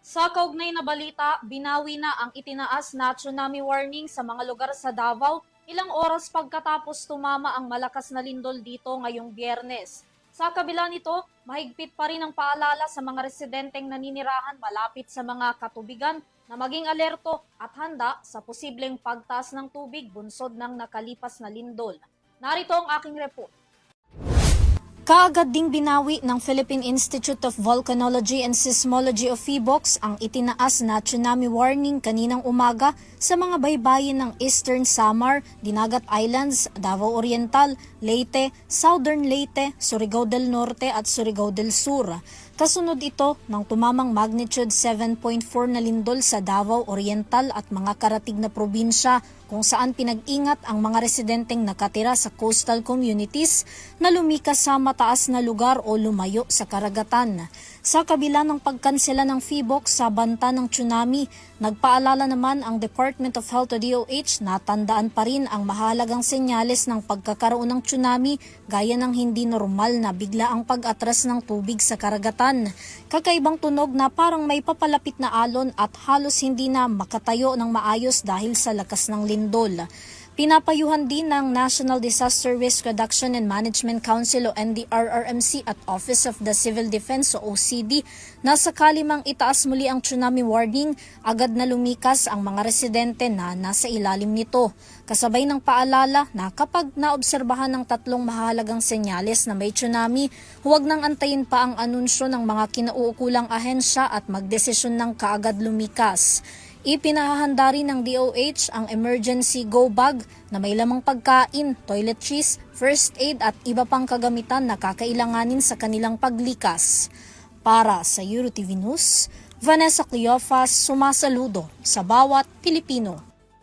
Sa kaugnay na balita, binawi na ang itinaas na tsunami warning sa mga lugar sa Davao ilang oras pagkatapos tumama ang malakas na lindol dito ngayong Biyernes. Sa kabila nito, mahigpit pa rin ang paalala sa mga residenteng naninirahan malapit sa mga katubigan na maging alerto at handa sa posibleng pagtaas ng tubig bunsod ng nakalipas na lindol. Narito ang aking report. Kaagad ding binawi ng Philippine Institute of Volcanology and Seismology of PHIVOLCS ang itinaas na tsunami warning kaninang umaga sa mga baybayin ng Eastern Samar, Dinagat Islands, Davao Oriental, Leyte, Southern Leyte, Surigao del Norte at Surigao del Sur. Kasunod ito ng tumamang magnitude 7.4 na lindol sa Davao Oriental at mga karatig na probinsya kung saan pinag-ingat ang mga residenteng nakatira sa coastal communities na lumikas sa mataas na lugar o lumayo sa karagatan. Sa kabila ng pagkansela ng PHIVOLCS sa banta ng tsunami, nagpaalala naman ang Department of Health o DOH na tandaan pa rin ang mahalagang senyales ng pagkakaroon ng tsunami gaya ng hindi normal na biglaang pag-atras ng tubig sa karagatan. Kakaibang tunog na parang may papalapit na alon at halos hindi na makatayo ng maayos dahil sa lakas ng lindol. Pinapayuhan din ng National Disaster Risk Reduction and Management Council o NDRRMC at Office of the Civil Defense o OCD na sakali mang itaas muli ang tsunami warning, agad na lumikas ang mga residente na nasa ilalim nito. Kasabay ng paalala na kapag naobserbahan ng tatlong mahalagang senyales na may tsunami, huwag nang antayin pa ang anunsyo ng mga kinauukulang ahensya at magdesisyon ng kaagad lumikas. Ipinahahanda rin ng DOH ang emergency go bag na may lamang pagkain, toiletries, first aid at iba pang kagamitan na kakailanganin sa kanilang paglikas. Para sa EuroTV News, Vanessa Cleofas sumasaludo sa bawat Pilipino.